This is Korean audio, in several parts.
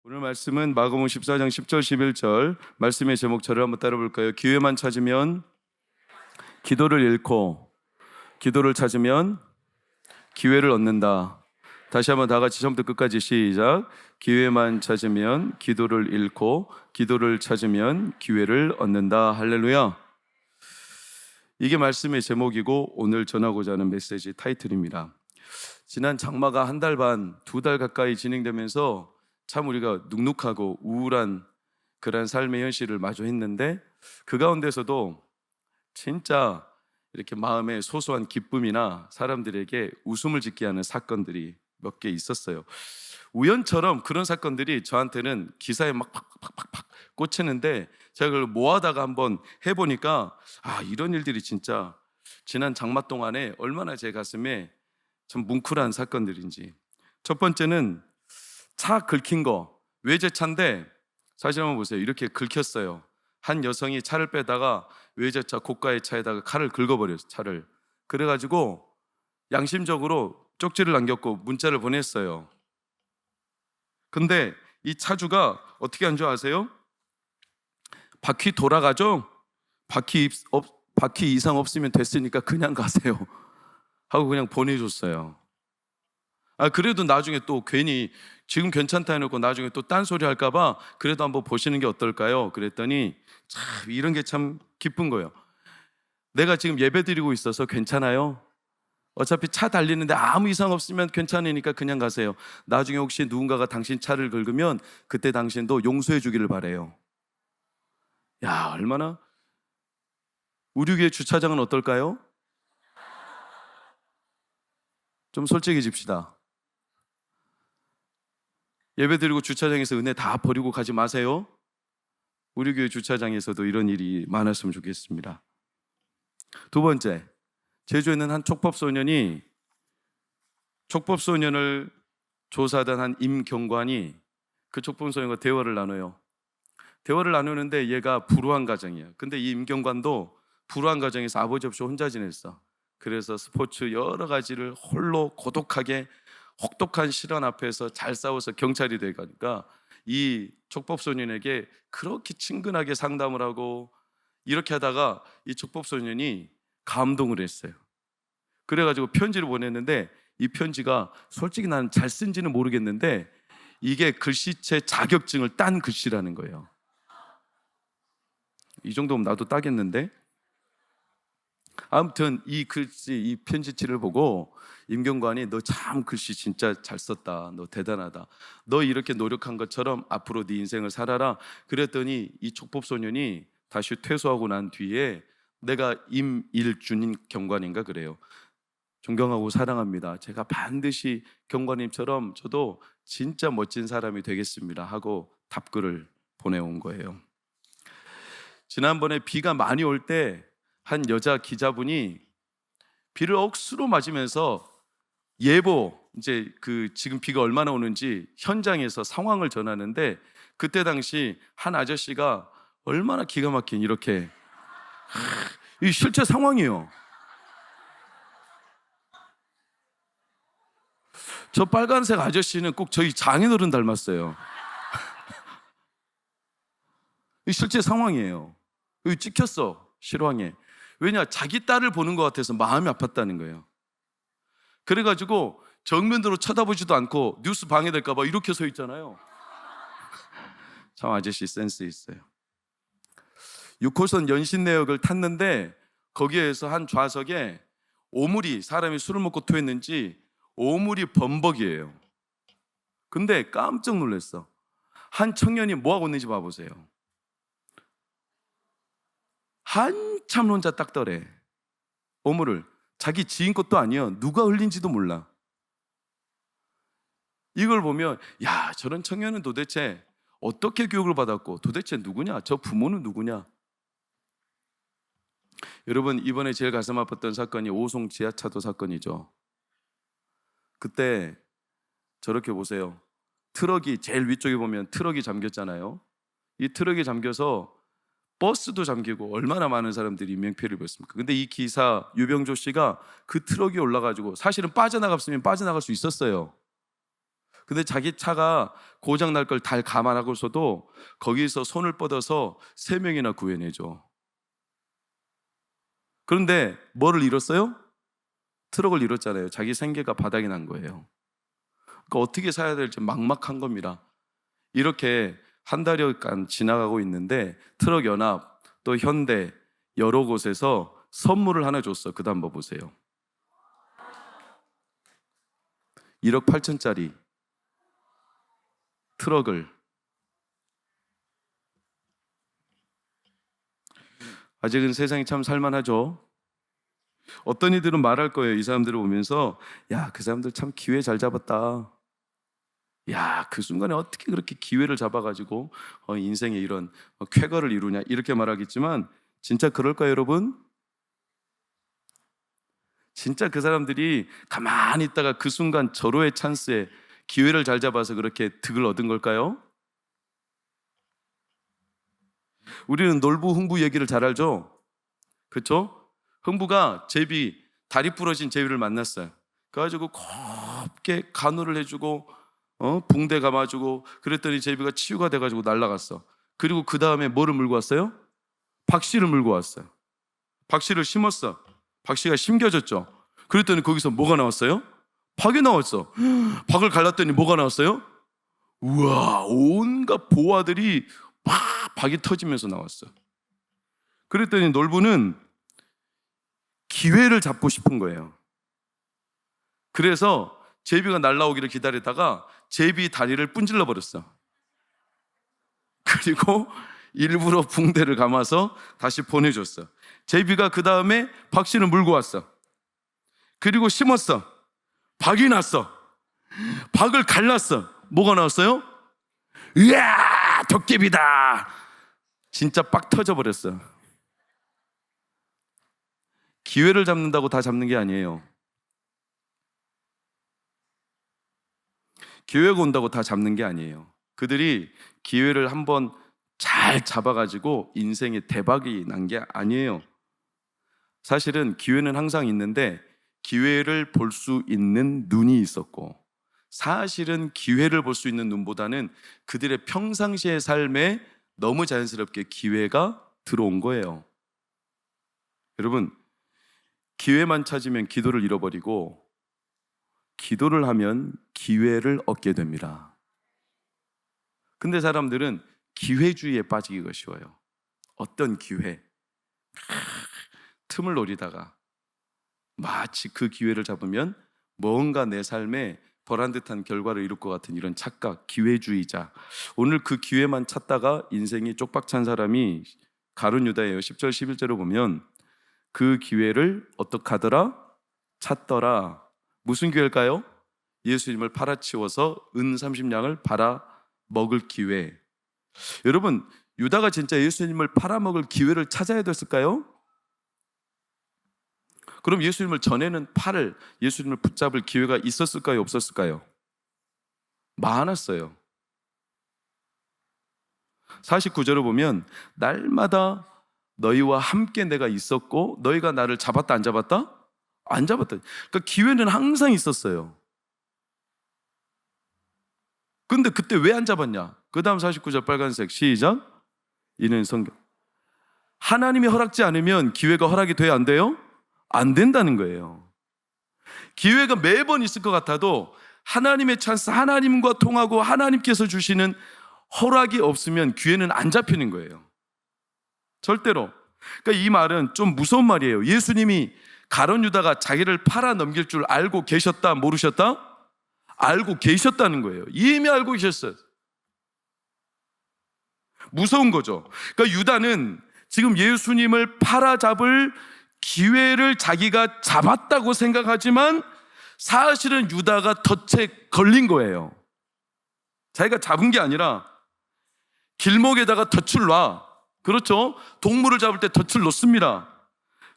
오늘 말씀은 마가복음 14장 10절 11절 말씀의 제목 저를 한번 따라 볼까요? 기회만 찾으면 기도를 잃고 기도를 찾으면 기회를 얻는다. 다시 한번 다 같이 처음부터 끝까지 시작. 기회만 찾으면 기도를 잃고 기도를 찾으면 기회를 얻는다. 할렐루야. 이게 말씀의 제목이고 오늘 전하고자 하는 메시지 타이틀입니다. 지난 장마가 한 달 반, 두 달 가까이 진행되면서 참 우리가 눅눅하고 우울한 그런 삶의 현실을 마주했는데 그 가운데서도 진짜 이렇게 마음에 소소한 기쁨이나 사람들에게 웃음을 짓게 하는 사건들이 몇 개 있었어요. 우연처럼 그런 사건들이 저한테는 기사에 막 팍팍팍팍 꽂히는데 제가 그걸 모아다가 한번 해보니까 이런 일들이 진짜 지난 장마 동안에 얼마나 제 가슴에 참 뭉클한 사건들인지. 첫 번째는 차 긁힌 거, 외제차인데 사실 한번 보세요. 이렇게 긁혔어요. 한 여성이 차를 빼다가 외제차 고가의 차에다가 칼을 긁어버렸어요. 차를. 그래가지고 양심적으로 쪽지를 남겼고 문자를 보냈어요. 근데 이 차주가 어떻게 한 줄 아세요? 바퀴 돌아가죠? 바퀴 이상 없으면 됐으니까 그냥 가세요 하고 그냥 보내줬어요. 그래도 나중에 또 괜히 지금 괜찮다 해놓고 나중에 또 딴소리 할까봐 그래도 한번 보시는 게 어떨까요? 그랬더니 참 이런 게 참 기쁜 거예요. 내가 지금 예배 드리고 있어서 괜찮아요? 어차피 차 달리는데 아무 이상 없으면 괜찮으니까 그냥 가세요. 나중에 혹시 누군가가 당신 차를 긁으면 그때 당신도 용서해 주기를 바래요. 야, 얼마나. 우리 교회 주차장은 어떨까요? 좀 솔직해집시다. 예배드리고 주차장에서 은혜 다 버리고 가지 마세요. 우리 교회 주차장에서도 이런 일이 많았으면 좋겠습니다. 두 번째, 제주에는 한 촉법소년을 조사하던 한 임경관이 그 촉법소년과 대화를 나눠요. 대화를 나누는데 얘가 불우한 가정이에요. 근데 이 임경관도 불우한 가정에서 아버지 없이 혼자 지냈어. 그래서 스포츠 여러 가지를 홀로 고독하게 혹독한 시련 앞에서 잘 싸워서 경찰이 되니까 이 촉법소년에게 그렇게 친근하게 상담을 하고 이렇게 하다가 이 촉법소년이 감동을 했어요. 그래가지고 편지를 보냈는데 이 편지가 솔직히 나는 잘 쓴지는 모르겠는데 이게 글씨체 자격증을 딴 글씨라는 거예요. 이 정도면 나도 따겠는데. 아무튼 이 글씨, 이 편지지를 보고 임경관이 너 참 글씨 진짜 잘 썼다. 너 대단하다. 너 이렇게 노력한 것처럼 앞으로 네 인생을 살아라. 그랬더니 이 촉법소년이 다시 퇴소하고 난 뒤에 내가 임일준 경관인가 그래요. 존경하고 사랑합니다. 제가 반드시 경관님처럼 저도 진짜 멋진 사람이 되겠습니다 하고 답글을 보내온 거예요. 지난번에 비가 많이 올 때 한 여자 기자분이 비를 억수로 맞으면서 예보, 이제 지금 비가 얼마나 오는지 현장에서 상황을 전하는데 그때 당시 한 아저씨가 얼마나 기가 막힌 이렇게 이 실제 상황이에요. 저 빨간색 아저씨는 꼭 저희 장인어른 닮았어요. 이 실제 상황이에요. 여기 찍혔어, 실황에. 왜냐, 자기 딸을 보는 것 같아서 마음이 아팠다는 거예요. 그래가지고 정면으로 쳐다보지도 않고 뉴스 방해될까 봐 이렇게 서 있잖아요. 참 아저씨 센스 있어요. 6호선 연신내역을 탔는데 거기에서 한 좌석에 오물이, 사람이 술을 먹고 토했는지 오물이 범벅이에요. 근데 깜짝 놀랐어. 한 청년이 뭐하고 있는지 봐보세요. 한참 혼자 닦더래. 오물을. 자기 지인 것도 아니야. 누가 흘린지도 몰라. 이걸 보면 야, 저런 청년은 도대체 어떻게 교육을 받았고 도대체 누구냐? 저 부모는 누구냐? 여러분, 이번에 제일 가슴 아팠던 사건이 오송 지하차도 사건이죠. 그때 저렇게 보세요. 트럭이 제일 위쪽에 보면 트럭이 잠겼잖아요. 이 트럭이 잠겨서 버스도 잠기고 얼마나 많은 사람들이 인명피해를 입었습니까? 근데 이 기사 유병조 씨가 그 트럭이 올라가지고 사실은 빠져나갔으면 빠져나갈 수 있었어요. 근데 자기 차가 고장 날 걸 다 감안하고서도 거기서 손을 뻗어서 3명이나 구해내죠. 그런데 뭐를 잃었어요? 트럭을 잃었잖아요. 자기 생계가 바닥이 난 거예요. 그러니까 어떻게 사야 될지 막막한 겁니다. 이렇게 한 달여간 지나가고 있는데 트럭 연합 또 현대 여러 곳에서 선물을 하나 줬어. 그 다음 뭐 보세요. 1억 8천짜리 트럭을. 아직은 세상이 참 살만하죠. 어떤 이들은 말할 거예요. 이 사람들을 보면서, 야, 그 사람들 참 기회 잘 잡았다. 야, 그 순간에 어떻게 그렇게 기회를 잡아가지고 인생에 이런 쾌거를 이루냐, 이렇게 말하겠지만 진짜 그럴까요, 여러분? 진짜 그 사람들이 가만히 있다가 그 순간 절호의 찬스에 기회를 잘 잡아서 그렇게 득을 얻은 걸까요? 우리는 놀부 흥부 얘기를 잘 알죠? 그렇죠? 흥부가 제비, 다리 부러진 제비를 만났어요. 그래가지고 곱게 간호를 해주고 붕대 감아주고 그랬더니 제비가 치유가 돼가지고 날아갔어. 그리고 그 다음에 뭐를 물고 왔어요? 박씨를 물고 왔어요. 박씨를 심었어. 박씨가 심겨졌죠. 그랬더니 거기서 뭐가 나왔어요? 박이 나왔어. 박을 갈랐더니 뭐가 나왔어요? 우와, 온갖 보화들이 막 박이 터지면서 나왔어. 그랬더니 놀부는 기회를 잡고 싶은 거예요. 그래서 제비가 날아오기를 기다리다가 제비 다리를 분질러 버렸어. 그리고 일부러 붕대를 감아서 다시 보내줬어. 제비가 그 다음에 박씨를 물고 왔어. 그리고 심었어. 박이 났어. 박을 갈랐어. 뭐가 나왔어요? 으아, 도깨비다. 진짜 빡 터져버렸어. 기회를 잡는다고 다 잡는 게 아니에요. 기회가 온다고 다 잡는 게 아니에요. 그들이 기회를 한번 잘 잡아가지고 인생에 대박이 난 게 아니에요. 사실은 기회는 항상 있는데 기회를 볼 수 있는 눈이 있었고, 사실은 기회를 볼 수 있는 눈보다는 그들의 평상시의 삶에 너무 자연스럽게 기회가 들어온 거예요. 여러분, 기회만 찾으면 기도를 잃어버리고 기도를 하면 기회를 얻게 됩니다. 근데 사람들은 기회주의에 빠지기가 쉬워요. 어떤 기회, 틈을 노리다가 마치 그 기회를 잡으면 뭔가 내 삶에 보란듯한 결과를 이룰 것 같은 이런 착각, 기회주의자. 오늘 그 기회만 찾다가 인생이 쪽박찬 사람이 가룟 유다예요. 10절 11절을 보면 그 기회를 어떻게 하더라? 찾더라. 무슨 기회일까요? 예수님을 팔아치워서 은 30냥을 팔아 먹을 기회. 여러분, 유다가 진짜 예수님을 팔아먹을 기회를 찾아야 됐을까요? 그럼 예수님을 전에는 예수님을 붙잡을 기회가 있었을까요? 없었을까요? 많았어요. 49절을 보면 날마다 너희와 함께 내가 있었고 너희가 나를 잡았다 안 잡았다? 안 잡았다. 그러니까 기회는 항상 있었어요. 근데 그때 왜 안 잡았냐? 그 다음 49절 빨간색 시작. 이는 성경. 하나님이 허락지 않으면 기회가 허락이 돼야 안 돼요? 안 된다는 거예요. 기회가 매번 있을 것 같아도 하나님의 찬스, 하나님과 통하고 하나님께서 주시는 허락이 없으면 기회는 안 잡히는 거예요. 절대로. 그러니까 이 말은 좀 무서운 말이에요. 예수님이 가룟 유다가 자기를 팔아 넘길 줄 알고 계셨다, 모르셨다? 알고 계셨다는 거예요. 이미 알고 계셨어요. 무서운 거죠. 그러니까 유다는 지금 예수님을 팔아 잡을 기회를 자기가 잡았다고 생각하지만 사실은 유다가 덫에 걸린 거예요. 자기가 잡은 게 아니라 길목에다가 덫을 놔. 그렇죠? 동물을 잡을 때 덫을 놓습니다.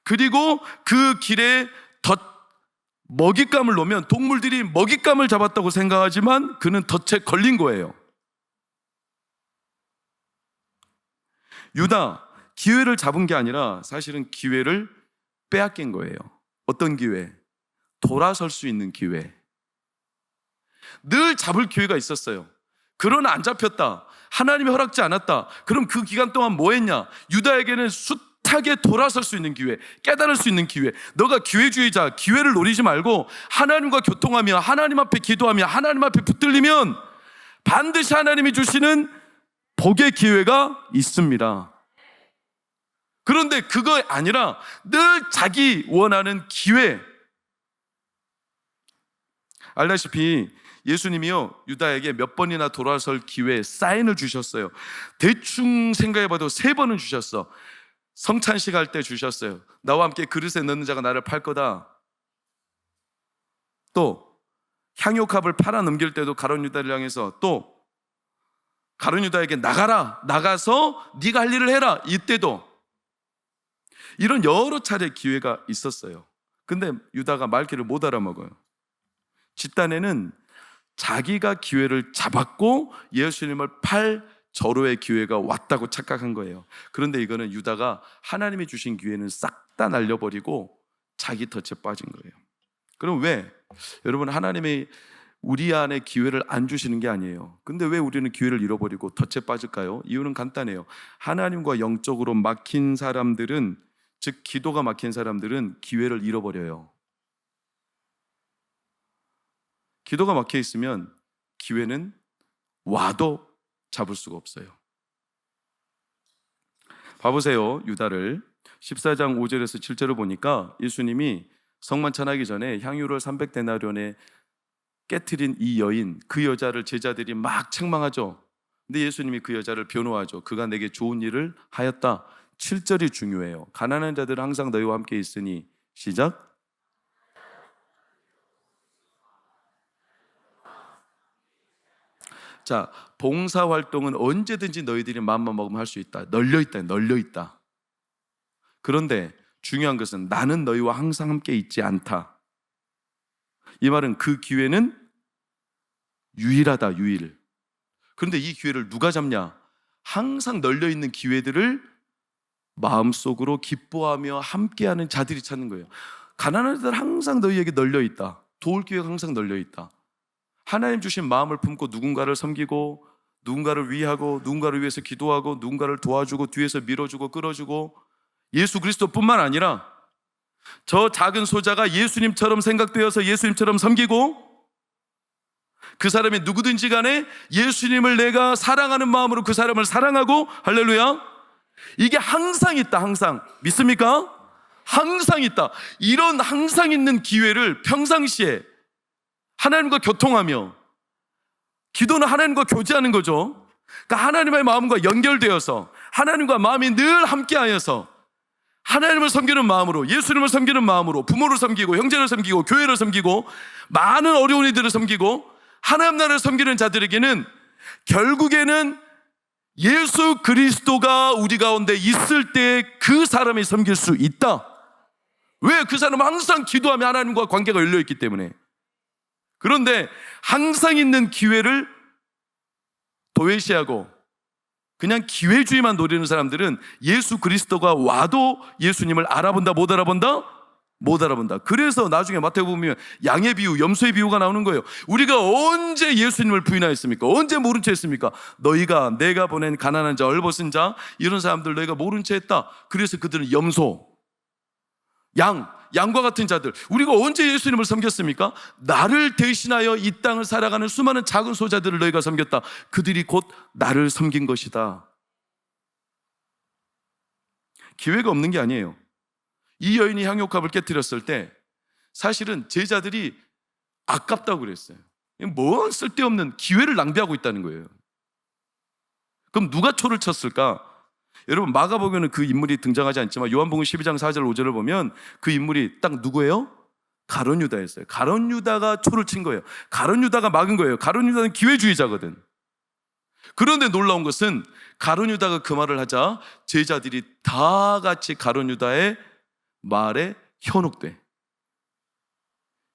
그리고 그 길에 먹잇감을 놓으면 동물들이 먹잇감을 잡았다고 생각하지만 그는 덫에 걸린 거예요. 유다, 기회를 잡은 게 아니라 사실은 기회를 빼앗긴 거예요. 어떤 기회? 돌아설 수 있는 기회. 늘 잡을 기회가 있었어요. 그러나 안 잡혔다, 하나님이 허락지 않았다. 그럼 그 기간 동안 뭐 했냐? 유다에게는 숱하게 돌아설 수 있는 기회, 깨달을 수 있는 기회. 너가 기회주의자, 기회를 노리지 말고 하나님과 교통하며 하나님 앞에 기도하며 하나님 앞에 붙들리면 반드시 하나님이 주시는 복의 기회가 있습니다. 그런데 그거 아니라 늘 자기 원하는 기회. 알다시피 예수님이요, 유다에게 몇 번이나 돌아설 기회, 사인을 주셨어요. 대충 생각해봐도 3번은 주셨어. 성찬식 할 때 주셨어요. 나와 함께 그릇에 넣는 자가 나를 팔 거다. 또 향유값을 팔아 넘길 때도 가룟 유다를 향해서, 또 가룟 유다에게 나가라, 나가서 네가 할 일을 해라, 이때도. 이런 여러 차례 기회가 있었어요. 근데 유다가 말귀를 못 알아먹어요. 집단에는 자기가 기회를 잡았고 예수님을 팔 절호의 기회가 왔다고 착각한 거예요. 그런데 이거는 유다가 하나님이 주신 기회는 싹 다 날려버리고 자기 덫에 빠진 거예요. 그럼 왜? 여러분, 하나님이 우리 안에 기회를 안 주시는 게 아니에요. 근데 왜 우리는 기회를 잃어버리고 덫에 빠질까요? 이유는 간단해요. 하나님과 영적으로 막힌 사람들은, 즉 기도가 막힌 사람들은 기회를 잃어버려요. 기도가 막혀 있으면 기회는 와도 잡을 수가 없어요. 봐보세요, 유다를. 14장 5절에서 7절을 보니까 예수님이 성만찬하기 전에 향유를 300데나리온에 깨트린 이 여인, 그 여자를 제자들이 막 책망하죠. 근데 예수님이 그 여자를 변호하죠. 그가 내게 좋은 일을 하였다. 7절이 중요해요. 가난한 자들은 항상 너희와 함께 있으니, 시작. 자, 봉사활동은 언제든지 너희들이 마음만 먹으면 할 수 있다. 널려있다. 그런데 중요한 것은 나는 너희와 항상 함께 있지 않다. 이 말은 그 기회는 유일하다, 유일. 그런데 이 기회를 누가 잡냐? 항상 널려있는 기회들을 마음속으로 기뻐하며 함께하는 자들이 찾는 거예요. 가난한 자들 항상 너희에게 널려있다. 도울 기회가 항상 널려있다. 하나님 주신 마음을 품고 누군가를 섬기고, 누군가를 위하고, 누군가를 위해서 기도하고, 누군가를 도와주고, 뒤에서 밀어주고 끌어주고, 예수 그리스도뿐만 아니라 저 작은 소자가 예수님처럼 생각되어서 예수님처럼 섬기고, 그 사람이 누구든지 간에 예수님을 내가 사랑하는 마음으로 그 사람을 사랑하고, 할렐루야, 이게 항상 있다. 항상. 믿습니까? 항상 있다. 이런 항상 있는 기회를 평상시에 하나님과 교통하며, 기도는 하나님과 교제하는 거죠. 그러니까 하나님의 마음과 연결되어서 하나님과 마음이 늘 함께하여서 하나님을 섬기는 마음으로, 예수님을 섬기는 마음으로 부모를 섬기고 형제를 섬기고 교회를 섬기고 많은 어려운 이들을 섬기고 하나님 나라를 섬기는 자들에게는 결국에는 예수 그리스도가 우리 가운데 있을 때 그 사람이 섬길 수 있다. 왜? 그 사람은 항상 기도하며 하나님과 관계가 열려있기 때문에. 그런데 항상 있는 기회를 도외시하고 그냥 기회주의만 노리는 사람들은 예수 그리스도가 와도 예수님을 알아본다, 못 알아본다? 못 알아본다. 그래서 나중에 마태복음 보면 양의 비유, 염소의 비유가 나오는 거예요. 우리가 언제 예수님을 부인하였습니까? 언제 모른 채 했습니까? 너희가 내가 보낸 가난한 자, 얼벗은 자, 이런 사람들 너희가 모른 채 했다. 그래서 그들은 염소, 양과 같은 자들. 우리가 언제 예수님을 섬겼습니까? 나를 대신하여 이 땅을 살아가는 수많은 작은 소자들을 너희가 섬겼다. 그들이 곧 나를 섬긴 것이다. 기회가 없는 게 아니에요. 이 여인이 향유값을 깨뜨렸을 때 사실은 제자들이 아깝다고 그랬어요. 뭔 쓸데없는 기회를 낭비하고 있다는 거예요. 그럼 누가 초를 쳤을까? 여러분, 마가복음에는 그 인물이 등장하지 않지만 요한복음 12장 4절 5절을 보면 그 인물이 딱 누구예요? 가룟 유다였어요. 가룟 유다가 초를 친 거예요. 가룟 유다가 막은 거예요. 가룟 유다는 기회주의자거든. 그런데 놀라운 것은 가룟 유다가 그 말을 하자 제자들이 다 같이 가룟 유다의 말에 현혹돼.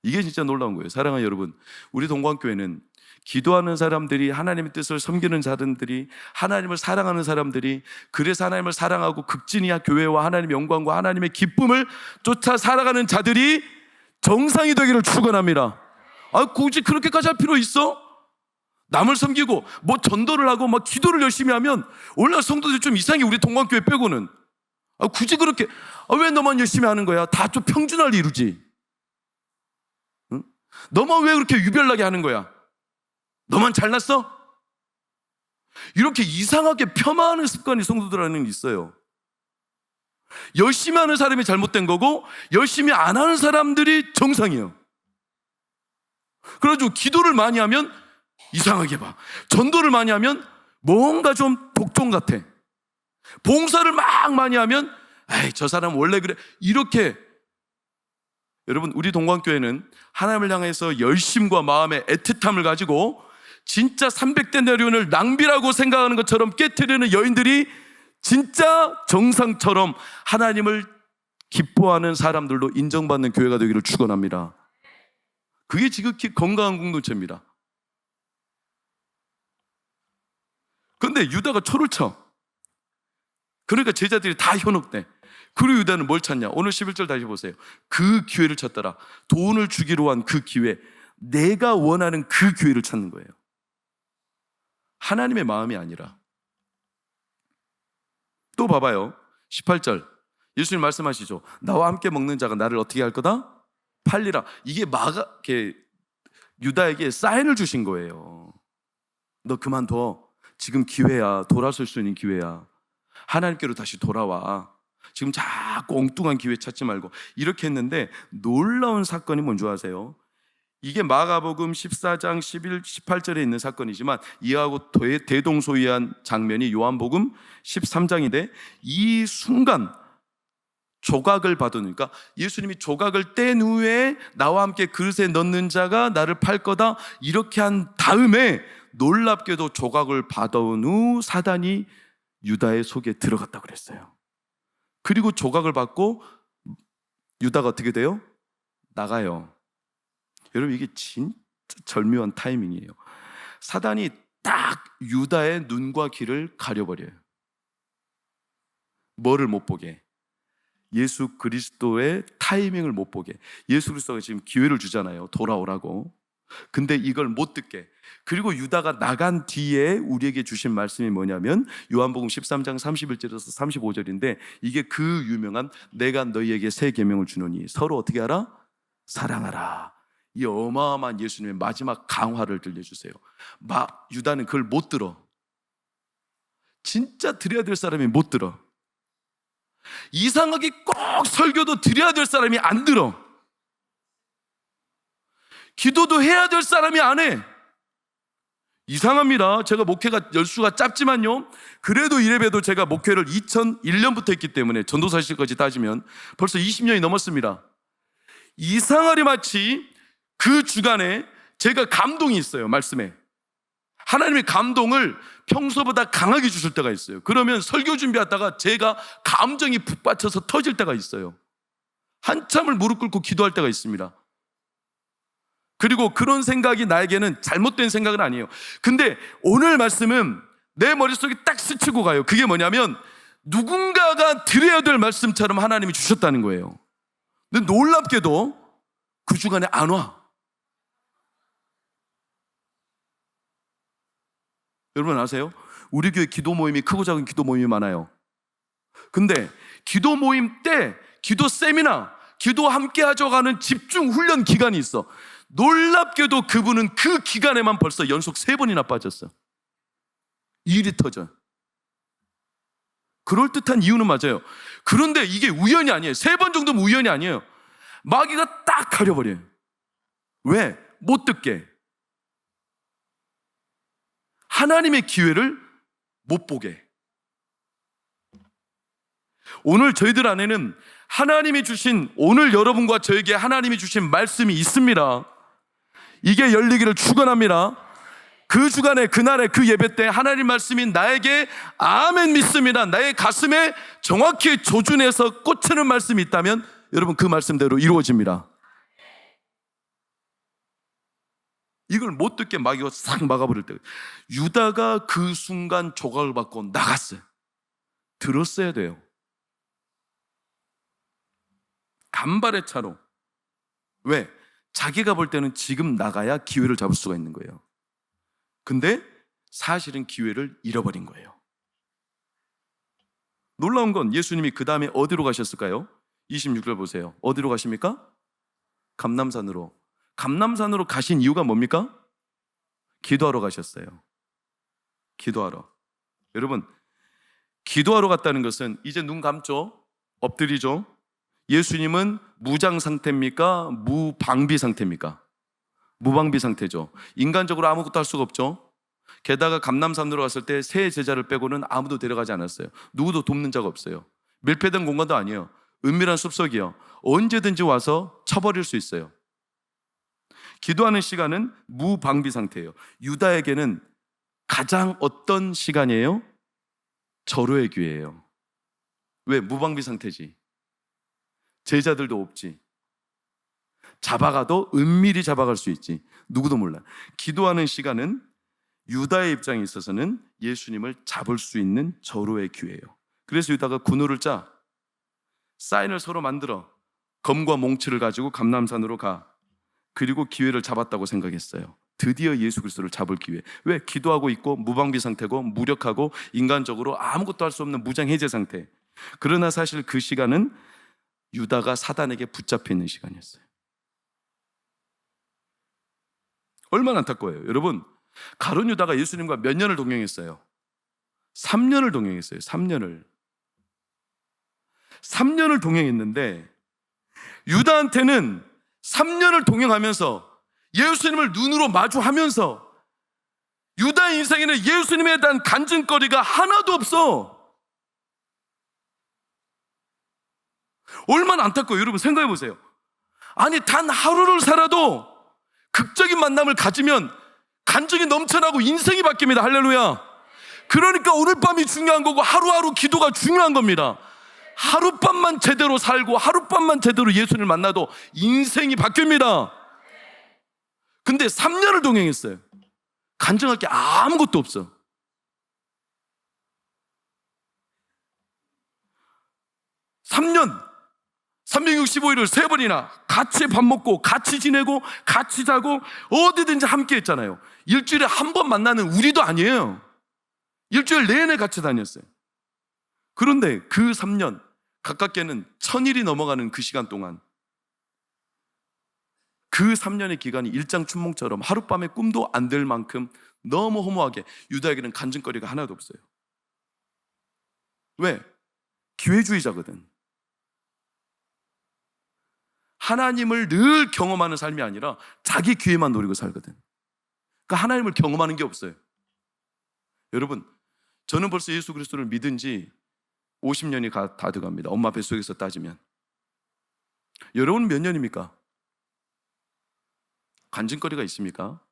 이게 진짜 놀라운 거예요. 사랑하는 여러분, 우리 동광교회는 기도하는 사람들이, 하나님의 뜻을 섬기는 사람들이, 하나님을 사랑하는 사람들이, 그래서 하나님을 사랑하고 극진히 교회와 하나님의 영광과 하나님의 기쁨을 쫓아 살아가는 자들이 정상이 되기를 축원합니다. 굳이 그렇게까지 할 필요 있어? 남을 섬기고 뭐 전도를 하고 막 기도를 열심히 하면 오늘날 성도들이 좀 이상해. 우리 동광교회 빼고는. 굳이 그렇게 왜 너만 열심히 하는 거야? 다 좀 평준화를 이루지. 응? 너만 왜 그렇게 유별나게 하는 거야? 너만 잘났어? 이렇게 이상하게 폄하하는 습관이 성도들 안에는 있어요. 열심히 하는 사람이 잘못된 거고 열심히 안 하는 사람들이 정상이에요. 그래가지고 기도를 많이 하면 이상하게 봐. 전도를 많이 하면 뭔가 좀 독종 같아. 봉사를 막 많이 하면 에이, 저 사람 원래 그래. 이렇게. 여러분, 우리 동광교회는 하나님을 향해서 열심과 마음의 애틋함을 가지고 진짜 300데나리온을 낭비라고 생각하는 것처럼 깨트리는 여인들이 진짜 정상처럼 하나님을 기뻐하는 사람들로 인정받는 교회가 되기를 축원합니다. 그게 지극히 건강한 공동체입니다. 그런데 유다가 초를 쳐. 그러니까 제자들이 다 현혹돼. 그리고 유다는 뭘 찾냐? 오늘 11절 다시 보세요. 그 기회를 찾더라. 돈을 주기로 한 그 기회, 내가 원하는 그 기회를 찾는 거예요. 하나님의 마음이 아니라. 또 봐봐요. 18절 예수님 말씀하시죠. 나와 함께 먹는 자가 나를 어떻게 할 거다? 팔리라. 이게 유다에게 사인을 주신 거예요. 너 그만둬. 지금 기회야. 돌아설 수 있는 기회야. 하나님께로 다시 돌아와. 지금 자꾸 엉뚱한 기회 찾지 말고. 이렇게 했는데 놀라운 사건이 뭔지 아세요? 이게 마가복음 14장 11, 18절에 있는 사건이지만 이하고 대동소이한 장면이 요한복음 13장인데 이 순간 조각을 받으니까 예수님이 조각을 뗀 후에 나와 함께 그릇에 넣는 자가 나를 팔 거다 이렇게 한 다음에 놀랍게도 조각을 받아온 후 사단이 유다의 속에 들어갔다고 그랬어요. 그리고 조각을 받고 유다가 어떻게 돼요? 나가요. 여러분, 이게 진짜 절묘한 타이밍이에요. 사단이 딱 유다의 눈과 귀를 가려버려요. 뭐를 못 보게? 예수 그리스도의 타이밍을 못 보게. 예수 그리스도가 지금 기회를 주잖아요. 돌아오라고. 근데 이걸 못 듣게. 그리고 유다가 나간 뒤에 우리에게 주신 말씀이 뭐냐면 요한복음 13장 31절에서 35절인데 이게 그 유명한 내가 너희에게 새 계명을 주노니 서로 어떻게 하라? 사랑하라. 이 어마어마한 예수님의 마지막 강화를 들려주세요. 유다는 그걸 못 들어. 진짜 드려야 될 사람이 못 들어. 이상하게 꼭 설교도 드려야 될 사람이 안 들어. 기도도 해야 될 사람이 안 해. 이상합니다. 제가 목회가 열수가 짧지만요, 그래도 이래봬도 제가 목회를 2001년부터 했기 때문에 전도사실까지 따지면 벌써 20년이 넘었습니다. 이상하리 마치 그 주간에 제가 감동이 있어요. 말씀에 하나님의 감동을 평소보다 강하게 주실 때가 있어요. 그러면 설교 준비하다가 제가 감정이 북받쳐서 터질 때가 있어요. 한참을 무릎 꿇고 기도할 때가 있습니다. 그리고 그런 생각이 나에게는 잘못된 생각은 아니에요. 근데 오늘 말씀은 내 머릿속에 딱 스치고 가요. 그게 뭐냐면 누군가가 드려야 될 말씀처럼 하나님이 주셨다는 거예요. 근데 놀랍게도 그 주간에 안 와. 여러분 아세요? 우리 교회 기도 모임이 크고 작은 기도 모임이 많아요. 근데 기도 모임 때 기도 세미나, 기도 함께 하져가는 집중 훈련 기간이 있어. 놀랍게도 그분은 그 기간에만 벌써 연속 3번이나 빠졌어. 일이 터져. 그럴듯한 이유는 맞아요. 그런데 이게 우연이 아니에요. 3번 정도면 우연이 아니에요. 마귀가 딱 가려버려요. 왜? 못 듣게. 하나님의 기회를 못 보게. 오늘 저희들 안에는 하나님이 주신, 오늘 여러분과 저에게 하나님이 주신 말씀이 있습니다. 이게 열리기를 축원합니다. 그 주간에, 그날에, 그 예배 때 하나님 말씀이 나에게 아멘 믿습니다, 나의 가슴에 정확히 조준해서 꽂히는 말씀이 있다면 여러분 그 말씀대로 이루어집니다. 이걸 못 듣게 마귀가 싹 막아버릴 때, 유다가 그 순간 조각을 받고 나갔어요. 들었어야 돼요. 간발의 차로. 왜? 자기가 볼 때는 지금 나가야 기회를 잡을 수가 있는 거예요. 근데 사실은 기회를 잃어버린 거예요. 놀라운 건 예수님이 그 다음에 어디로 가셨을까요? 26절 보세요. 어디로 가십니까? 감람산으로. 감람산으로 가신 이유가 뭡니까? 기도하러 가셨어요. 기도하러. 여러분, 기도하러 갔다는 것은 이제 눈 감죠? 엎드리죠? 예수님은 무장 상태입니까? 무방비 상태입니까? 무방비 상태죠. 인간적으로 아무것도 할 수가 없죠. 게다가 감람산으로 갔을 때 세 제자를 빼고는 아무도 데려가지 않았어요. 누구도 돕는 자가 없어요. 밀폐된 공간도 아니에요. 은밀한 숲속이요. 언제든지 와서 쳐버릴 수 있어요. 기도하는 시간은 무방비 상태예요. 유다에게는 가장 어떤 시간이에요? 절호의 기회예요. 왜? 무방비 상태지. 제자들도 없지. 잡아가도 은밀히 잡아갈 수 있지. 누구도 몰라. 기도하는 시간은 유다의 입장에 있어서는 예수님을 잡을 수 있는 절호의 기회예요. 그래서 유다가 군호를 짜 사인을 서로 만들어 검과 몽치를 가지고 감람산으로 가. 그리고 기회를 잡았다고 생각했어요. 드디어 예수 그리스도를 잡을 기회. 왜? 기도하고 있고 무방비 상태고 무력하고 인간적으로 아무것도 할 수 없는 무장해제 상태. 그러나 사실 그 시간은 유다가 사단에게 붙잡혀 있는 시간이었어요. 얼마나 안타까워요. 여러분, 가룟 유다가 예수님과 몇 년을 동행했어요? 3년을 동행했어요. 3년을 동행했는데 유다한테는 3년을 동행하면서 예수님을 눈으로 마주하면서 유다의 인생에는 예수님에 대한 간증거리가 하나도 없어. 얼마나 안타까워요. 여러분 생각해 보세요. 아니 단 하루를 살아도 극적인 만남을 가지면 간증이 넘쳐나고 인생이 바뀝니다. 할렐루야. 그러니까 오늘 밤이 중요한 거고 하루하루 기도가 중요한 겁니다. 하룻밤만 제대로 살고 하룻밤만 제대로 예수님을 만나도 인생이 바뀝니다. 근데 3년을 동행했어요. 간증할 게 아무것도 없어. 3년 365일을 3번이나 같이 밥 먹고 같이 지내고 같이 자고 어디든지 함께 했잖아요. 일주일에 한 번 만나는 우리도 아니에요. 일주일 내내 같이 다녔어요. 그런데 그 3년, 가깝게는 1000일이 넘어가는 그 시간 동안 그 3년의 기간이 일장춘몽처럼 하룻밤에 꿈도 안 될 만큼 너무 허무하게 유다에게는 간증거리가 하나도 없어요. 왜? 기회주의자거든. 하나님을 늘 경험하는 삶이 아니라 자기 기회만 노리고 살거든. 그러니까 하나님을 경험하는 게 없어요. 여러분, 저는 벌써 예수 그리스도를 믿은 지 50년이 다 돼갑니다. 엄마 뱃속에서 따지면. 여러분 몇 년입니까? 간증거리가 있습니까?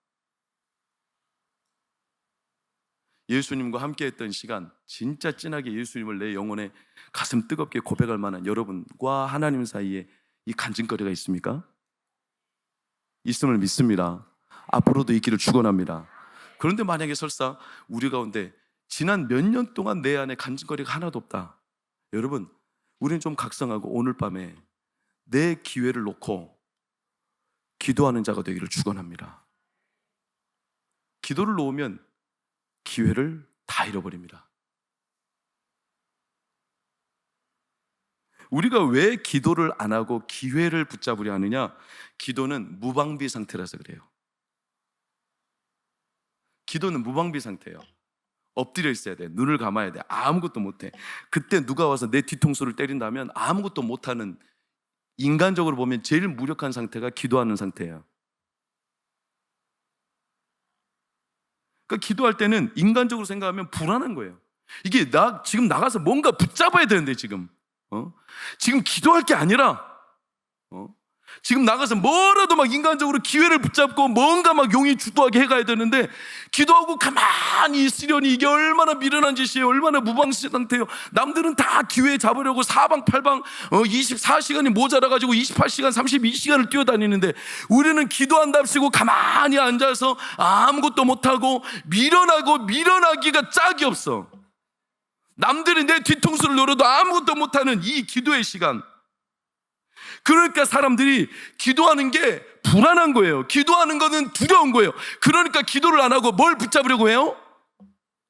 예수님과 함께했던 시간, 진짜 진하게 예수님을 내 영혼에 가슴 뜨겁게 고백할 만한 여러분과 하나님 사이에 이 간증거리가 있습니까? 있음을 믿습니다. 앞으로도 있기를 축원합니다. 그런데 만약에 설사 우리 가운데 지난 몇 년 동안 내 안에 간증거리가 하나도 없다. 여러분, 우리는 좀 각성하고 오늘 밤에 내 기회를 놓고 기도하는 자가 되기를 축원합니다. 기도를 놓으면 기회를 다 잃어버립니다. 우리가 왜 기도를 안 하고 기회를 붙잡으려 하느냐? 기도는 무방비 상태라서 그래요. 기도는 무방비 상태예요. 엎드려 있어야 돼. 눈을 감아야 돼. 아무것도 못해. 그때 누가 와서 내 뒤통수를 때린다면 아무것도 못하는, 인간적으로 보면 제일 무력한 상태가 기도하는 상태예요. 그러니까 기도할 때는 인간적으로 생각하면 불안한 거예요. 이게 지금 나가서 뭔가 붙잡아야 되는데 지금 기도할 게 아니라 지금 나가서 뭐라도 막 인간적으로 기회를 붙잡고 뭔가 막 용이 주도하게 해가야 되는데 기도하고 가만히 있으려니 이게 얼마나 미련한 짓이에요. 얼마나 무방시 상태예요. 남들은 다 기회 잡으려고 사방팔방 24시간이 모자라가지고 28시간 32시간을 뛰어다니는데 우리는 기도한답시고 가만히 앉아서 아무것도 못하고 미련하고 미련하기가 짝이 없어. 남들이 내 뒤통수를 노려도 아무것도 못하는 이 기도의 시간. 그러니까 사람들이 기도하는 게 불안한 거예요. 기도하는 거는 두려운 거예요. 그러니까 기도를 안 하고 뭘 붙잡으려고 해요?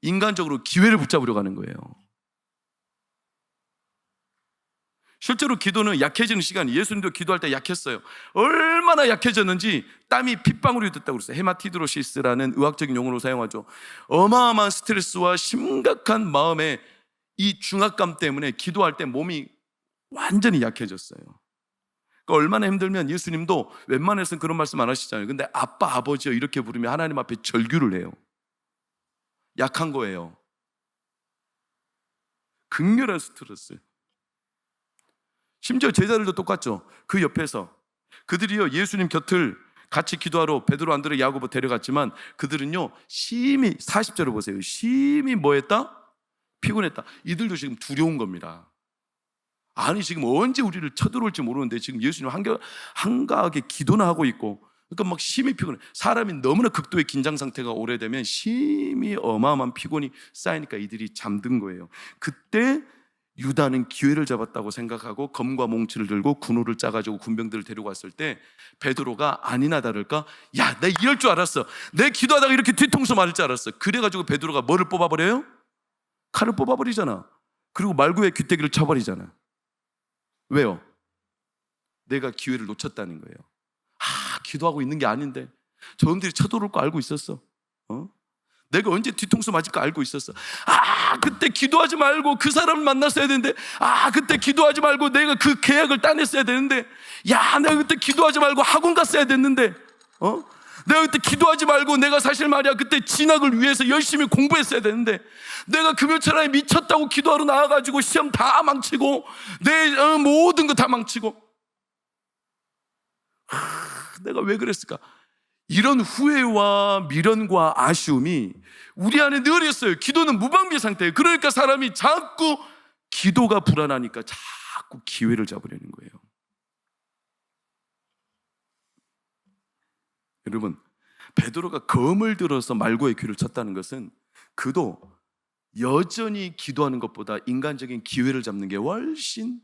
인간적으로 기회를 붙잡으려고 하는 거예요. 실제로 기도는 약해지는 시간이, 예수님도 기도할 때 약했어요. 얼마나 약해졌는지 땀이 핏방울이 됐다고 그랬어요. 헤마티드로시스라는 의학적인 용어로 사용하죠. 어마어마한 스트레스와 심각한 마음의 이 중압감 때문에 기도할 때 몸이 완전히 약해졌어요. 그러니까 얼마나 힘들면 예수님도 웬만해서는 그런 말씀 안 하시잖아요. 근데 아빠, 아버지요 이렇게 부르면 하나님 앞에 절규를 해요. 약한 거예요. 극렬한 스트레스. 심지어 제자들도 똑같죠. 그 옆에서 그들이요 예수님 곁을 같이 기도하러 베드로, 안드레, 야고보 데려갔지만 그들은요 심히, 40절을 보세요, 심히 뭐했다? 피곤했다. 이들도 지금 두려운 겁니다. 아니 지금 언제 우리를 쳐들어올지 모르는데 지금 예수님 한가하게 기도나 하고 있고, 그러니까 막 심히 피곤해. 사람이 너무나 극도의 긴장 상태가 오래되면 심히 어마어마한 피곤이 쌓이니까 이들이 잠든 거예요. 그때 유다는 기회를 잡았다고 생각하고 검과 몽치를 들고 군호를 짜가지고 군병들을 데리고 왔을 때 베드로가 아니나 다를까, 야, 내 이럴 줄 알았어. 내 기도하다가 이렇게 뒤통수 맞을 줄 알았어. 그래가지고 베드로가 뭐를 뽑아버려요? 칼을 뽑아버리잖아. 그리고 말구의 귀때기를 쳐버리잖아. 왜요? 내가 기회를 놓쳤다는 거예요. 기도하고 있는 게 아닌데 저놈들이 쳐들어올 거 알고 있었어. 내가 언제 뒤통수 맞을 거 알고 있었어. 그때 기도하지 말고 그 사람을 만났어야 되는데, 그때 기도하지 말고 내가 그 계약을 따냈어야 되는데, 내가 그때 기도하지 말고 학원 갔어야 됐는데, 내가 그때 기도하지 말고 내가 사실 말이야 그때 진학을 위해서 열심히 공부했어야 되는데, 내가 금요철에 미쳤다고 기도하러 나와가지고 시험 다 망치고 내 모든 거 다 망치고, 내가 왜 그랬을까? 이런 후회와 미련과 아쉬움이 우리 안에 늘 있어요. 기도는 무방비 상태예요. 그러니까 사람이 자꾸 기도가 불안하니까 자꾸 기회를 잡으려는 거예요. 여러분, 베드로가 검을 들어서 말고의 귀를 쳤다는 것은 그도 여전히 기도하는 것보다 인간적인 기회를 잡는 게 훨씬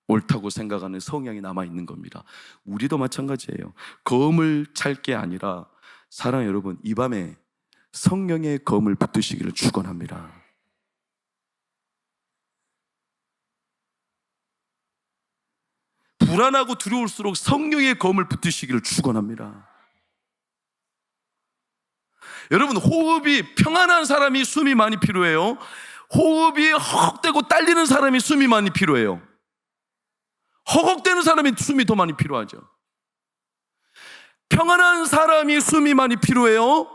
옳다고 생각하는 성향이 남아있는 겁니다. 우리도 마찬가지예요. 검을 찰 게 아니라, 사랑 여러분, 이 밤에 성령의 검을 붙드시기를 축원합니다. 불안하고 두려울수록 성령의 검을 붙드시기를 축원합니다. 여러분, 호흡이 평안한 사람이 숨이 많이 필요해요? 호흡이 헉헉대고 딸리는 사람이 숨이 많이 필요해요? 허걱대는 사람이 숨이 더 많이 필요하죠. 평안한 사람이 숨이 많이 필요해요?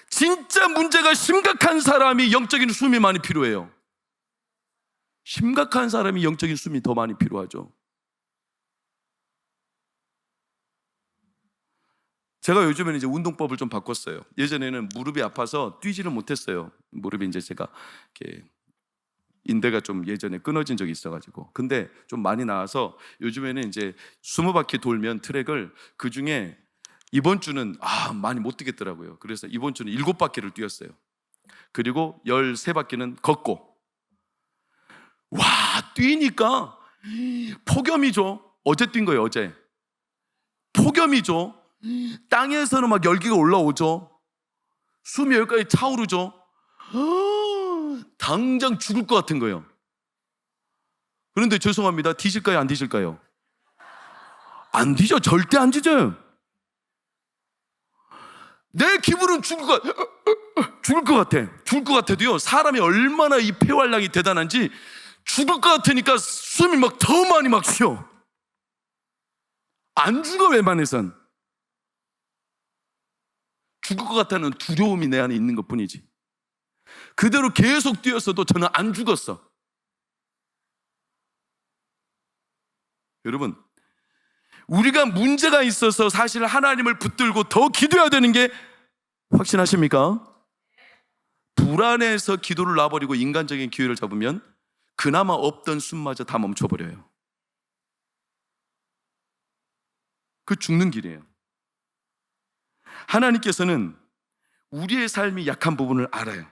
진짜 문제가 심각한 사람이 영적인 숨이 많이 필요해요? 심각한 사람이 영적인 숨이 더 많이 필요하죠. 제가 요즘에는 이제 운동법을 좀 바꿨어요. 예전에는 무릎이 아파서 뛰지를 못했어요. 무릎이 이제 제가 이렇게 인대가 좀 예전에 끊어진 적이 있어가지고, 근데 좀 많이 나와서 요즘에는 이제 20바퀴 돌면 트랙을, 그 중에 이번 주는 많이 못 뛰겠더라고요. 그래서 이번 주는 7바퀴를 뛰었어요. 그리고 13바퀴는 걷고. 와, 뛰니까 폭염이죠. 어제 뛴 거예요. 어제 폭염이죠. 땅에서는 막 열기가 올라오죠. 숨이 여기까지 차오르죠. 당장 죽을 것 같은 거예요. 그런데 죄송합니다, 뒤질까요 안 뒤질까요? 안 뒤져. 절대 안 뒤져요. 내 기분은 죽을 것 같아. 죽을 것 같아도요, 사람이 얼마나 이 폐활량이 대단한지 죽을 것 같으니까 숨이 막 더 많이 막 쉬어. 안 죽어 웬만해선. 죽을 것 같다는 두려움이 내 안에 있는 것 뿐이지, 그대로 계속 뛰었어도 저는 안 죽었어. 여러분, 우리가 문제가 있어서 사실 하나님을 붙들고 더 기도해야 되는 게 확신하십니까? 불안해서 기도를 놔버리고 인간적인 기회를 잡으면 그나마 없던 숨마저 다 멈춰버려요. 그 죽는 길이에요. 하나님께서는 우리의 삶이 약한 부분을 알아요.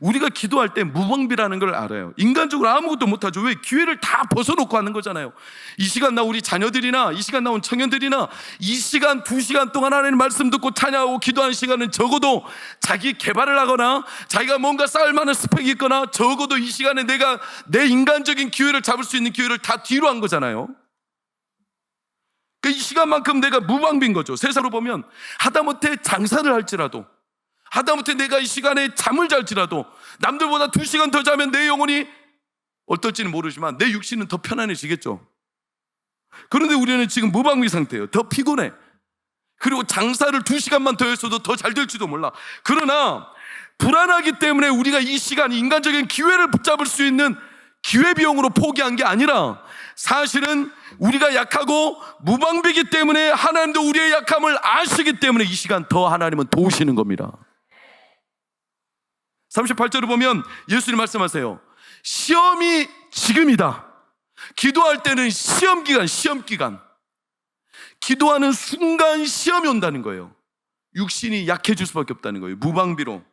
우리가 기도할 때 무방비라는 걸 알아요. 인간적으로 아무것도 못하죠. 왜? 기회를 다 벗어놓고 하는 거잖아요. 이 시간 나 우리 자녀들이나 이 시간 나온 청년들이나 이 시간 2시간 동안 하나님 말씀 듣고 찬양하고 기도하는 시간은 적어도 자기 개발을 하거나 자기가 뭔가 쌓을 만한 스펙이 있거나 적어도 이 시간에 내가 내 인간적인 기회를 잡을 수 있는 기회를 다 뒤로 한 거잖아요. 이 시간만큼 내가 무방비인 거죠. 세상으로 보면 하다못해 장사를 할지라도, 하다못해 내가 이 시간에 잠을 잘지라도, 남들보다 2시간 더 자면 내 영혼이 어떨지는 모르지만 내 육신은 더 편안해지겠죠. 그런데 우리는 지금 무방비 상태예요. 더 피곤해. 그리고 장사를 2시간만 더 했어도 더 잘 될지도 몰라. 그러나 불안하기 때문에 우리가 이 시간, 인간적인 기회를 붙잡을 수 있는 기회비용으로 포기한 게 아니라, 사실은 우리가 약하고 무방비이기 때문에 하나님도 우리의 약함을 아시기 때문에 이 시간 더 하나님은 도우시는 겁니다. 38절을 보면 예수님 말씀하세요. 시험이 지금이다. 기도할 때는 시험 기간. 기도하는 순간 시험이 온다는 거예요. 육신이 약해질 수밖에 없다는 거예요. 무방비로.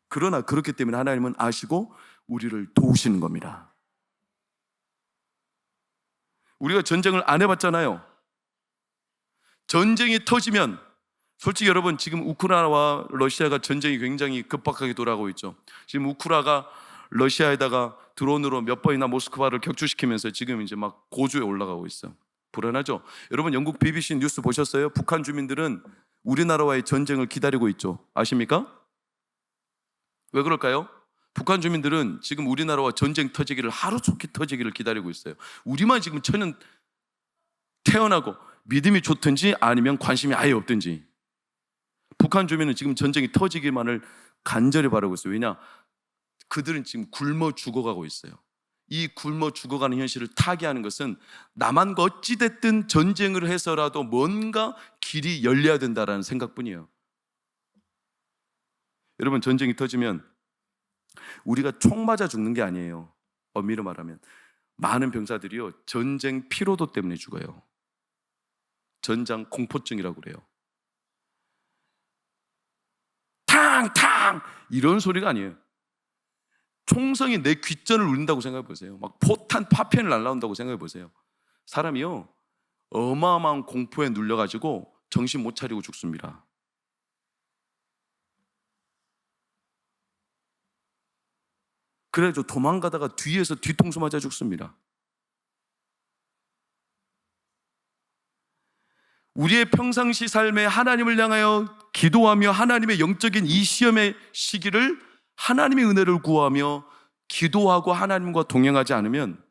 그러나 그렇기 때문에 하나님은 아시고 우리를 도우시는 겁니다. 우리가 전쟁을 안 해봤잖아요. 전쟁이 터지면, 솔직히 여러분, 지금 우크라이나와 러시아가 전쟁이 굉장히 급박하게 돌아가고 있죠. 지금 우크라이나가 러시아에다가 드론으로 몇 번이나 모스크바를 격추시키면서 지금 이제 막 고조에 올라가고 있어요. 불안하죠? 여러분, 영국 BBC 뉴스 보셨어요? 북한 주민들은 우리나라와의 전쟁을 기다리고 있죠. 아십니까? 왜 그럴까요? 북한 주민들은 지금 우리나라와 전쟁 터지기를, 하루속히 터지기를 기다리고 있어요. 우리만 지금 천연 태어나고 믿음이 좋든지 아니면 관심이 아예 없든지, 북한 주민은 지금 전쟁이 터지기만을 간절히 바라고 있어요. 왜냐? 그들은 지금 굶어 죽어가고 있어요. 이 굶어 죽어가는 현실을 타개하는 것은 남한과 어찌됐든 전쟁을 해서라도 뭔가 길이 열려야 된다는 생각뿐이에요. 여러분, 전쟁이 터지면 우리가 총 맞아 죽는 게 아니에요. 엄밀히 말하면 많은 병사들이요, 전쟁 피로도 때문에 죽어요. 전장 공포증이라고 그래요. 탕탕 이런 소리가 아니에요. 총성이 내 귓전을 울린다고 생각해 보세요. 막 포탄 파편을 날라온다고 생각해 보세요. 사람이요, 어마어마한 공포에 눌려가지고 정신 못 차리고 죽습니다. 그래가지고 도망가다가 뒤에서 뒤통수 맞아 죽습니다. 우리의 평상시 삶에 하나님을 향하여 기도하며 하나님의 영적인 이 시험의 시기를 하나님의 은혜를 구하며 기도하고 하나님과 동행하지 않으면,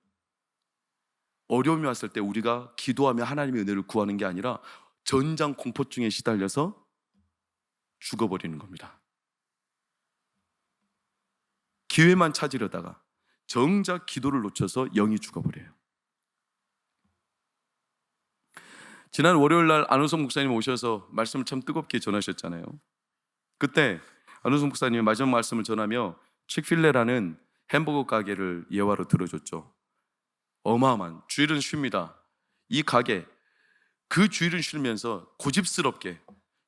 어려움이 왔을 때 우리가 기도하며 하나님의 은혜를 구하는 게 아니라 전장 공포증에 시달려서 죽어버리는 겁니다. 기회만 찾으려다가 정작 기도를 놓쳐서 영이 죽어버려요. 지난 월요일 날 안우성 목사님 오셔서 말씀을 참 뜨겁게 전하셨잖아요. 그때 안우성 목사님이 마지막 말씀을 전하며 칙필레라는 햄버거 가게를 예화로 들어줬죠. 어마어마한, 주일은 쉽니다. 이 가게, 그 주일은 쉬면서 고집스럽게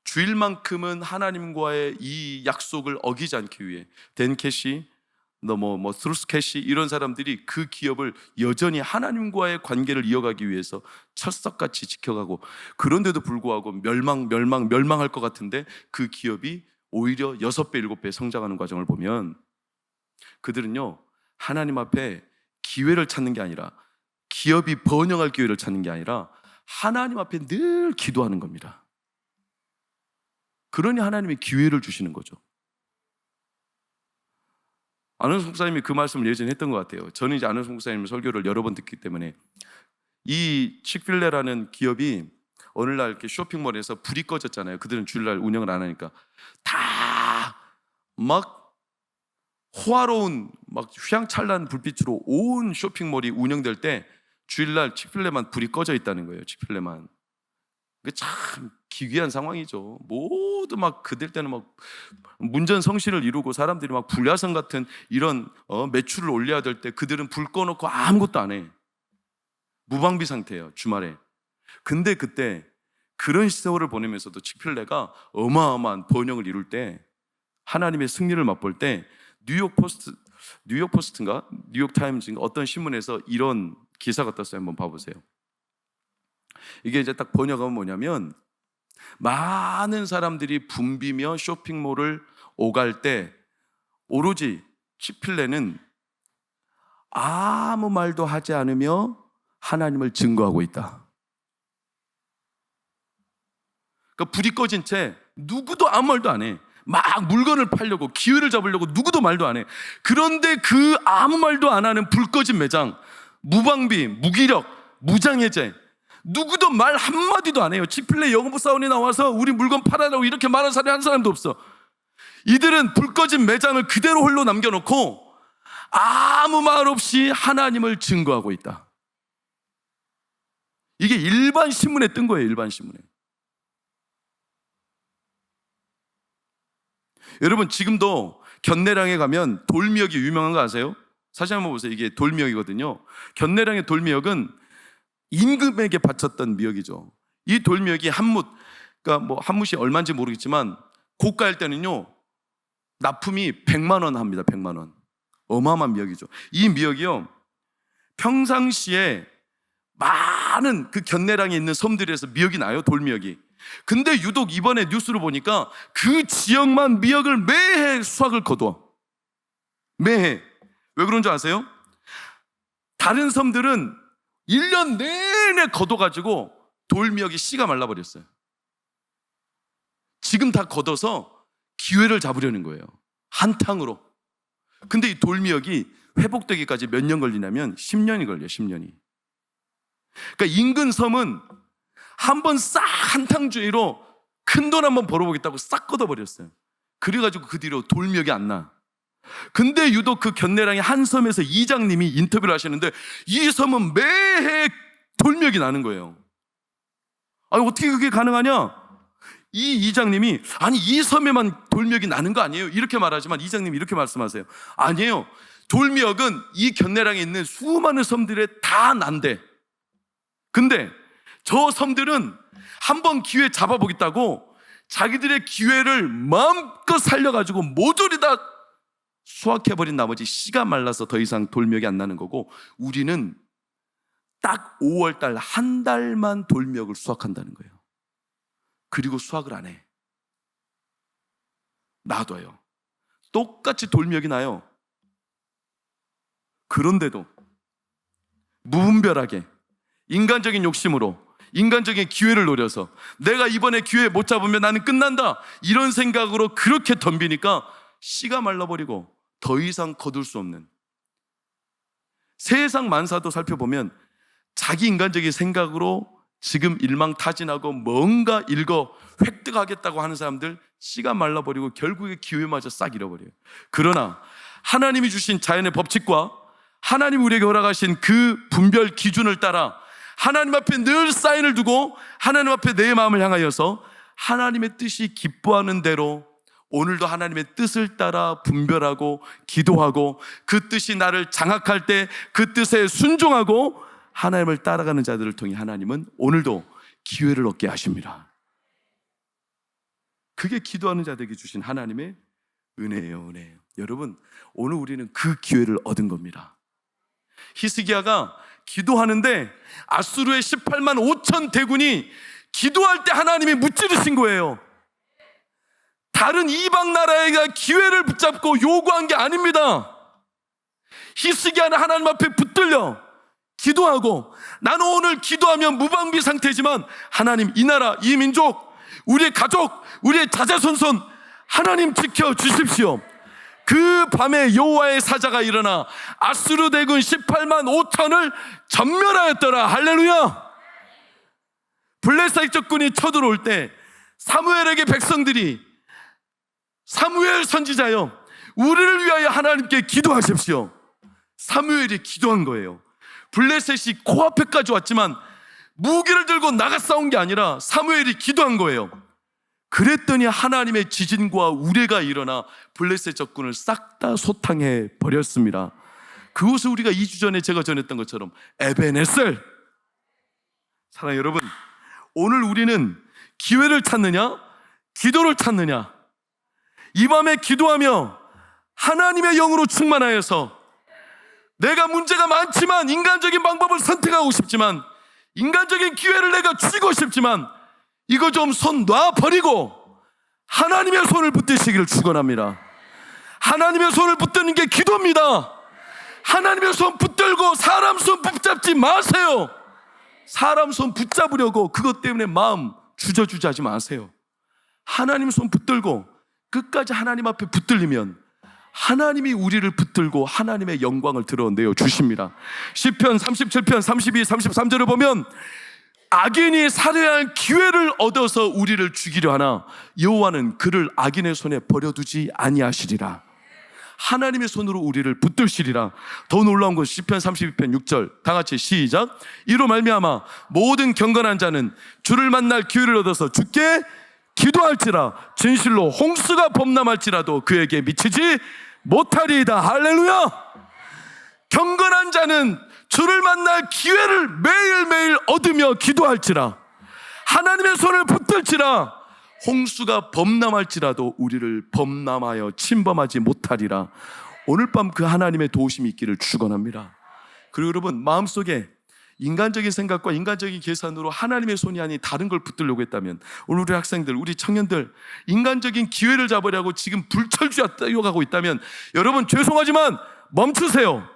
주일만큼은 하나님과의 이 약속을 어기지 않기 위해 댄 캐시, 스루스 캐시 이런 사람들이 그 기업을 여전히 하나님과의 관계를 이어가기 위해서 철석같이 지켜가고, 그런데도 불구하고 멸망할 것 같은데 그 기업이 오히려 6배, 7배 성장하는 과정을 보면, 그들은요, 하나님 앞에 기회를 찾는 게 아니라, 기업이 번영할 기회를 찾는 게 아니라 하나님 앞에 늘 기도하는 겁니다. 그러니 하나님이 기회를 주시는 거죠. 안원수 목사님이 그 말씀을 예전에 했던 것 같아요. 저는 이제 안원수 목사님 설교를 여러 번 듣기 때문에, 이 칙필레라는 기업이 어느 날 이렇게 쇼핑몰에서 불이 꺼졌잖아요. 그들은 주일날 운영을 안 하니까. 다 막 호화로운 막 휘황찬란한 불빛으로 온 쇼핑몰이 운영될 때 주일날 칙필레만 불이 꺼져 있다는 거예요. 칙필레만. 그게 참 기괴한 상황이죠. 모두 막 그들 때는 막 문전성시를 이루고 사람들이 막 불야성 같은 이런 매출을 올려야 될 때 그들은 불 꺼놓고 아무것도 안 해. 무방비 상태예요, 주말에. 근데 그때 그런 세월을 보내면서도 칙필레가 어마어마한 번영을 이룰 때 하나님의 승리를 맛볼 때 뉴욕포스트인가 뉴욕타임즈인가 어떤 신문에서 이런 기사가 떴어요. 한번 봐보세요. 이게 이제 딱 번역하면 뭐냐면, 많은 사람들이 붐비며 쇼핑몰을 오갈 때 오로지 치필레는 아무 말도 하지 않으며 하나님을 증거하고 있다. 그러니까 불이 꺼진 채 누구도 아무 말도 안 해. 막 물건을 팔려고, 기회를 잡으려고 누구도 말도 안 해. 그런데 그 아무 말도 안 하는 불 꺼진 매장, 무방비, 무기력, 무장해제, 누구도 말 한마디도 안 해요. 치필레 영업사원이 나와서 우리 물건 팔아라고 이렇게 말하는 사람이 한 사람도 없어. 이들은 불 꺼진 매장을 그대로 홀로 남겨놓고 아무 말 없이 하나님을 증거하고 있다. 이게 일반 신문에 뜬 거예요. 일반 신문에. 여러분, 지금도 견내량에 가면 돌미역이 유명한 거 아세요? 사진 한번 보세요. 이게 돌미역이거든요. 견내량의 돌미역은 임금에게 바쳤던 미역이죠. 이 돌미역이 한무, 그러니까 뭐 한무시 얼마인지 모르겠지만 고가일 때는요 납품이 100만 원 합니다. 100만 원. 어마어마한 미역이죠. 이 미역이요 평상시에 많은 그 견내량에 있는 섬들에서 미역이 나요. 돌미역이. 근데 유독 이번에 뉴스로 보니까 그 지역만 미역을 매해 수확을 거둬. 매해. 왜 그런 줄 아세요? 다른 섬들은 1년 내내 걷어가지고 돌미역이 씨가 말라버렸어요. 지금 다 걷어서 기회를 잡으려는 거예요. 한탕으로. 근데 이 돌미역이 회복되기까지 몇 년 걸리냐면 10년이 걸려요. 10년이. 그러니까 인근 섬은 한번 싹 한탕주의로 큰 돈 한번 벌어보겠다고 싹 걷어버렸어요. 그래가지고 그 뒤로 돌미역이 안 나. 근데 유독 그 견내량의 한 섬에서 이장님이 인터뷰를 하시는데 이 섬은 매해 돌미역이 나는 거예요. 아니 어떻게 그게 가능하냐? 이 이장님이 아니 이 섬에만 돌미역이 나는 거 아니에요? 이렇게 말하지만 이장님이 이렇게 말씀하세요. 아니에요. 돌미역은 이 견내량에 있는 수많은 섬들에 다 난대. 근데 저 섬들은 한번 기회 잡아보겠다고 자기들의 기회를 마음껏 살려가지고 모조리 다 수확해버린 나머지 씨가 말라서 더 이상 돌미역이 안 나는 거고, 우리는 딱 5월달 한 달만 돌미역을 수확한다는 거예요. 그리고 수확을 안 해. 놔둬요. 똑같이 돌미역이 나요. 그런데도 무분별하게 인간적인 욕심으로, 인간적인 기회를 노려서 내가 이번에 기회 못 잡으면 나는 끝난다, 이런 생각으로 그렇게 덤비니까 씨가 말라버리고 더 이상 거둘 수 없는, 세상 만사도 살펴보면 자기 인간적인 생각으로 지금 일망타진하고 뭔가 획득하겠다고 하는 사람들 씨가 말라버리고 결국에 기회마저 싹 잃어버려요. 그러나 하나님이 주신 자연의 법칙과 하나님이 우리에게 허락하신 그 분별 기준을 따라 하나님 앞에 늘 사인을 두고 하나님 앞에 내 마음을 향하여서 하나님의 뜻이 기뻐하는 대로 오늘도 하나님의 뜻을 따라 분별하고 기도하고 그 뜻이 나를 장악할 때 그 뜻에 순종하고 하나님을 따라가는 자들을 통해 하나님은 오늘도 기회를 얻게 하십니다. 그게 기도하는 자들에게 주신 하나님의 은혜예요. 은혜예요. 여러분, 오늘 우리는 그 기회를 얻은 겁니다. 히스기야가 기도하는데 아수르의 18만 5천 대군이 기도할 때 하나님이 무찌르신 거예요. 다른 이방 나라가 기회를 붙잡고 요구한 게 아닙니다. 히스기야는 하나님 앞에 붙들려 기도하고, 나는 오늘 기도하면 무방비 상태지만 하나님, 이 나라, 이 민족, 우리의 가족, 우리의 자자손손 하나님 지켜주십시오. 그 밤에 여호와의 사자가 일어나 아수르 대군 18만 5천을 전멸하였더라. 할렐루야. 블레셋 적군이 쳐들어올 때 사무엘에게 백성들이, 사무엘 선지자여 우리를 위하여 하나님께 기도하십시오. 사무엘이 기도한 거예요. 블레셋이 코앞에까지 왔지만 무기를 들고 나가 싸운 게 아니라 사무엘이 기도한 거예요. 그랬더니 하나님의 지진과 우레가 일어나 블레셋 적군을 싹 다 소탕해 버렸습니다. 그것을 우리가 2주 전에 제가 전했던 것처럼 에베네셀. 사랑하는 여러분, 오늘 우리는 기회를 찾느냐, 기도를 찾느냐, 이 밤에 기도하며 하나님의 영으로 충만하여서 내가 문제가 많지만 인간적인 방법을 선택하고 싶지만 인간적인 기회를 내가 주고 싶지만 이거 좀 손 놔버리고 하나님의 손을 붙드시기를 축원합니다. 하나님의 손을 붙드는 게 기도입니다. 하나님의 손 붙들고 사람 손 붙잡지 마세요. 사람 손 붙잡으려고 그것 때문에 마음 주저주저 하지 마세요. 하나님 손 붙들고 끝까지 하나님 앞에 붙들리면 하나님이 우리를 붙들고 하나님의 영광을 드러내어 주십니다. 시편 37편 32, 33절을 보면 악인이 살해야 할 기회를 얻어서 우리를 죽이려 하나 여호와는 그를 악인의 손에 버려두지 아니하시리라. 하나님의 손으로 우리를 붙들시리라. 더 놀라운 것은 시편 32편 6절 다 같이 시작. 이로 말미암아 모든 경건한 자는 주를 만날 기회를 얻어서 주께 기도할지라 진실로 홍수가 범람할지라도 그에게 미치지 못하리이다. 할렐루야. 경건한 자는 주를 만날 기회를 매일매일 얻으며 기도할지라 하나님의 손을 붙들지라 홍수가 범람할지라도 우리를 범람하여 침범하지 못하리라. 오늘 밤 그 하나님의 도우심이 있기를 축원합니다. 그리고 여러분 마음속에 인간적인 생각과 인간적인 계산으로 하나님의 손이 아닌 다른 걸 붙들려고 했다면 오늘 우리 학생들, 우리 청년들 인간적인 기회를 잡으려고 지금 불철주야 뛰어가고 있다면 여러분 죄송하지만 멈추세요.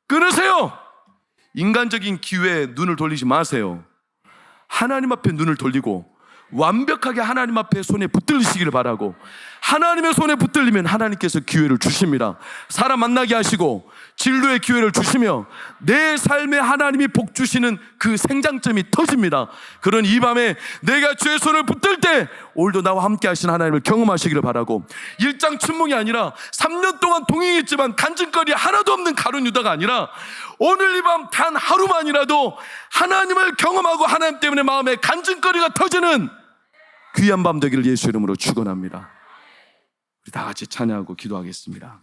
끊으세요. 인간적인 기회에 눈을 돌리지 마세요. 하나님 앞에 눈을 돌리고 완벽하게 하나님 앞에 손에 붙들리시기를 바라고 하나님의 손에 붙들리면 하나님께서 기회를 주십니다. 사람 만나게 하시고 진로의 기회를 주시며 내 삶에 하나님이 복 주시는 그 생장점이 터집니다. 그런 이 밤에 내가 주의 손을 붙들 때 오늘도 나와 함께 하신 하나님을 경험하시기를 바라고 일장춘몽이 아니라 3년 동안 동행했지만 간증거리 하나도 없는 가룟 유다가 아니라 오늘 이 밤 단 하루만이라도 하나님을 경험하고 하나님 때문에 마음에 간증거리가 터지는 귀한 밤 되기를 예수 이름으로 축원합니다. 우리 다 같이 찬양하고 기도하겠습니다.